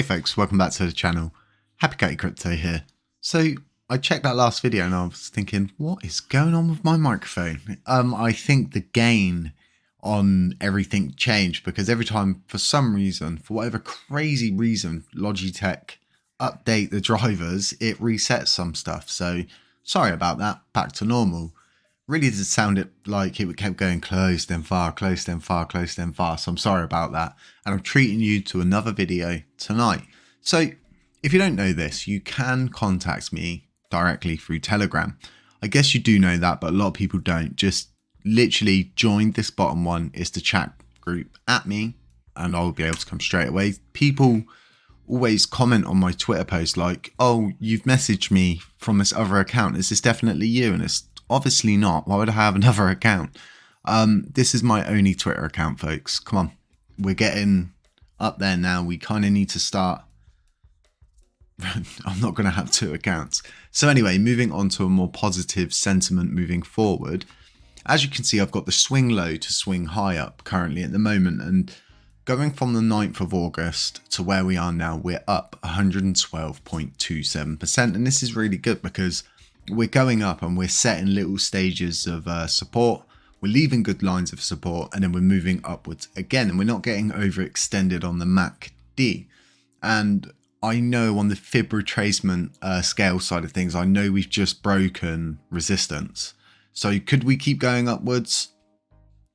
Hey folks, welcome back to the channel. Happy Catty Crypto here. So I checked that last video and I was thinking, what is going on with my microphone? I think the gain on everything changed because every time, for some reason, for whatever crazy reason, Logitech update the drivers, it resets some stuff. So sorry about that, back to normal. Really did sound it like it kept going close, then far, close, then far, close, then far. So I'm sorry about that. And I'm treating you to another video tonight. So if you don't know this, you can contact me directly through Telegram. I guess you do know that, but a lot of people don't. Just literally join this bottom one. It's the chat group at me and I'll be able to come straight away. People always comment on my Twitter post like, oh, you've messaged me from this other account. Is this definitely you? And it's obviously not. Why would I have another account? This is my only Twitter account, folks. Come on. We're getting up there now. We kind of need to start. I'm not going to have two accounts. So anyway, moving on to a more positive sentiment moving forward. As you can see, I've got the swing low to swing high up currently at the moment. And going from the 9th of August to where we are now, we're up 112.27%. And this is really good because we're going up and we're setting little stages of support. We're leaving good lines of support and then we're moving upwards again. And we're not getting overextended on the MACD. And I know on the fib retracement scale side of things, I know we've just broken resistance. So could we keep going upwards?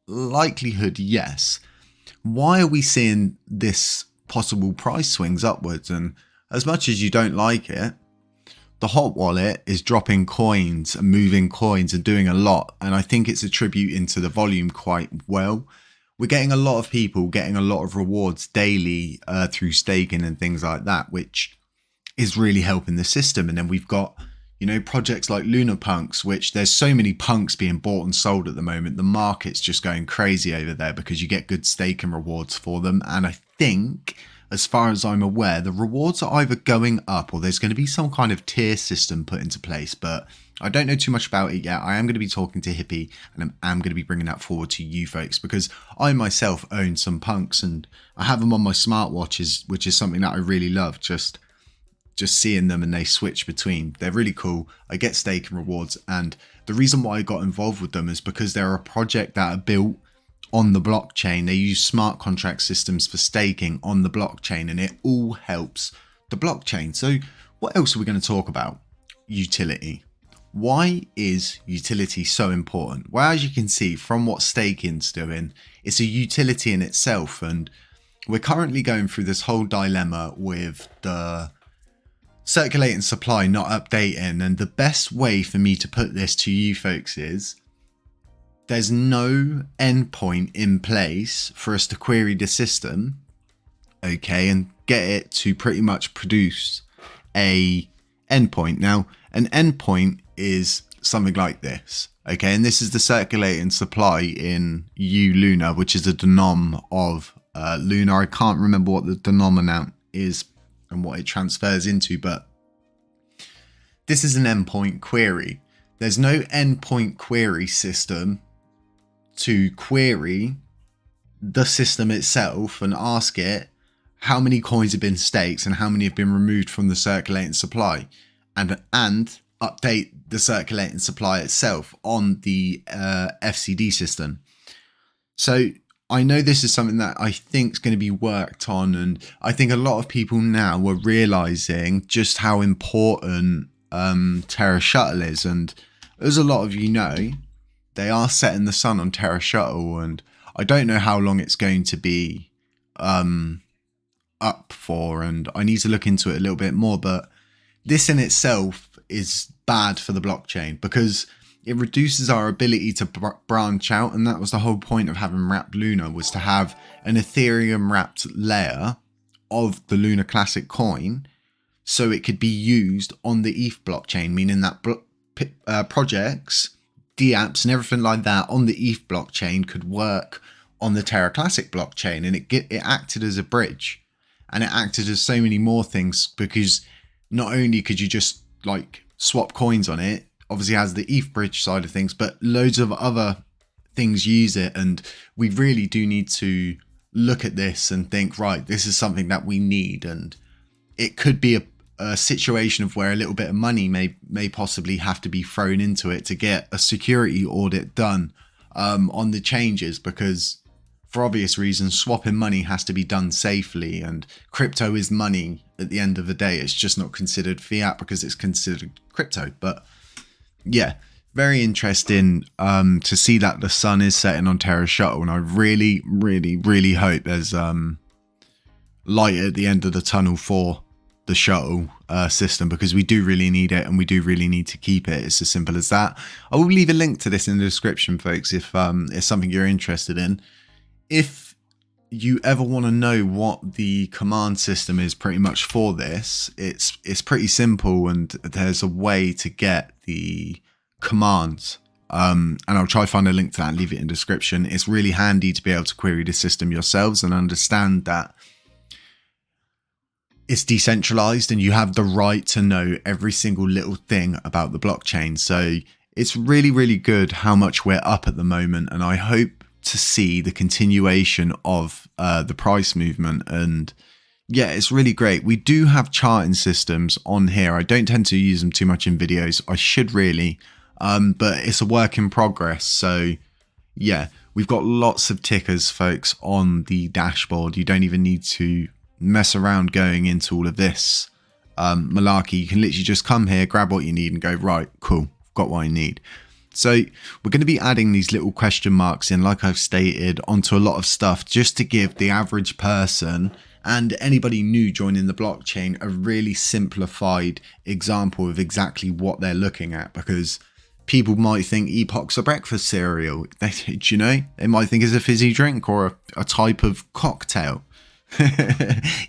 Likelihood, yes. Why are we seeing this possible price swings upwards? And as much as you don't like it, the hot wallet is dropping coins and moving coins and doing a lot. And I think it's attributing to the volume quite well. We're getting a lot of people getting a lot of rewards daily through staking and things like that, which is really helping the system. And then we've got, you know, projects like LUNAPunks, which there's so many punks being bought and sold at the moment. The market's just going crazy over there because you get good staking rewards for them. And I think, as far as I'm aware, the rewards are either going up or there's going to be some kind of tier system put into place, but I don't know too much about it yet. I am going to be talking to Hippie and I'm going to be bringing that forward to you folks because I myself own some punks and I have them on my smartwatches, which is something that I really love. Just seeing them and they switch between. They're really cool. I get staking rewards, and the reason why I got involved with them is because they're a project that are built on the blockchain. They use smart contract systems for staking on the blockchain and it all helps the blockchain. So what else are we going to talk about? Utility. Why is utility so important? Well, as you can see from what staking's doing, it's a utility in itself. And we're currently going through this whole dilemma with the circulating supply not updating. And the best way for me to put this to you folks is there's no endpoint in place for us to query the system, okay, and get it to pretty much produce a endpoint. Now, an endpoint is something like this, okay, and this is the circulating supply in Luna, which is a denom of Luna. I can't remember what the denom amount is and what it transfers into, but this is an endpoint query. There's no endpoint query system to query the system itself and ask it how many coins have been staked and how many have been removed from the circulating supply, and update the circulating supply itself on the FCD system. So I know this is something that I think is going to be worked on, and I think a lot of people now are realizing just how important Terra Shuttle is. And as a lot of you know, they are setting the sun on Terra Shuttle, and I don't know how long it's going to be up for, and I need to look into it a little bit more. But this in itself is bad for the blockchain because it reduces our ability to branch out, and that was the whole point of having wrapped Luna, was to have an Ethereum wrapped layer of the LUNACLASSIC coin so it could be used on the ETH blockchain, meaning that projects, dApps and everything like that on the ETH blockchain could work on the Terra Classic blockchain. And it acted as a bridge, and it acted as so many more things, because not only could you just like swap coins on it, obviously it has the ETH bridge side of things, but loads of other things use it. And we really do need to look at this and think, right, this is something that we need. And it could be a situation of where a little bit of money may possibly have to be thrown into it to get a security audit done on the changes, because for obvious reasons, swapping money has to be done safely, and crypto is money at the end of the day. It's just not considered fiat because it's considered crypto. But yeah, very interesting to see that the sun is setting on Terra Shuttle, and I really, really, really hope there's light at the end of the tunnel for the shuttle system, because we do really need it and we do really need to keep it. It's as simple as that. I will leave a link to this in the description, folks, if it's something you're interested in. If you ever want to know what the command system is pretty much for this, it's pretty simple, and there's a way to get the commands. And I'll try to find a link to that and leave it in the description. It's really handy to be able to query the system yourselves and understand that it's decentralized and you have the right to know every single little thing about the blockchain. So it's really, really good how much we're up at the moment. And I hope to see the continuation of the price movement. And yeah, it's really great. We do have charting systems on here. I don't tend to use them too much in videos. I should really, but it's a work in progress. So yeah, we've got lots of tickers, folks, on the dashboard. You don't even need to mess around going into all of this malarkey. You can literally just come here, grab what you need and go, right, cool, got what I need. So we're going to be adding these little question marks in, like I've stated, onto a lot of stuff, just to give the average person and anybody new joining the blockchain a really simplified example of exactly what they're looking at, because people might think Epoch's a breakfast cereal. You know, they might think it's a fizzy drink or a type of cocktail.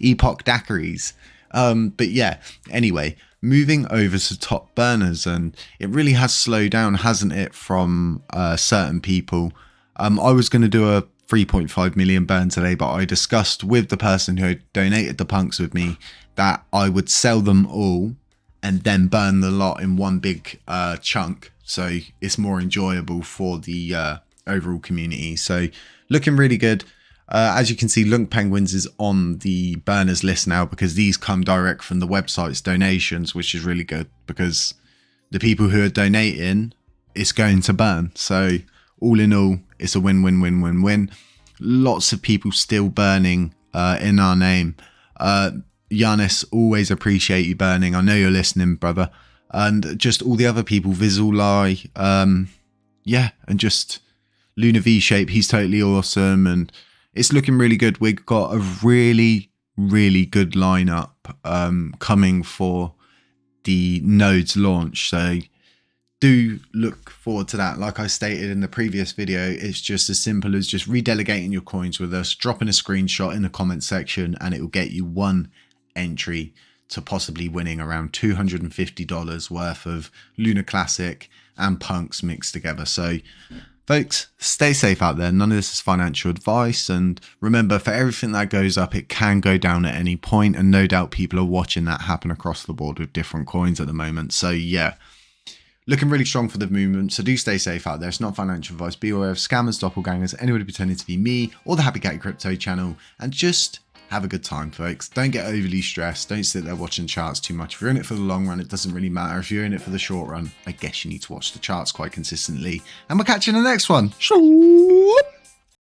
Epoch daiquiris. But yeah, anyway, moving over to top burners, and it really has slowed down, hasn't it, from certain people. I was going to do a 3.5 million burn today, but I discussed with the person who donated the punks with me that I would sell them all and then burn the lot in one big chunk, so it's more enjoyable for the overall community. So looking really good. As you can see, LUNCPenguins is on the burners list now, because these come direct from the website's donations, which is really good, because the people who are donating, it's going to burn. So all in all, it's a win-win-win-win-win. Lots of people still burning in our name. Giannis, always appreciate you burning. I know you're listening, brother. And just all the other people, Visualai, yeah, and just Luna V-Shape, he's totally awesome. And it's looking really good. We've got a really, really good lineup coming for the nodes launch. So do look forward to that. Like I stated in the previous video, it's just as simple as just redelegating your coins with us, dropping a screenshot in the comment section, and it will get you one entry to possibly winning around $250 worth of LUNACLASSIC and punks mixed together. So folks, stay safe out there. None of this is financial advice. And remember, for everything that goes up, it can go down at any point. And no doubt people are watching that happen across the board with different coins at the moment. So yeah, looking really strong for the movement. So do stay safe out there. It's not financial advice. Be aware of scammers, doppelgangers, anybody pretending to be me or the Happy Cat Crypto channel. And just have a good time, folks. Don't get overly stressed. Don't sit there watching charts too much. If you're in it for the long run, it doesn't really matter. If you're in it for the short run, I guess you need to watch the charts quite consistently. And we'll catch you in the next one.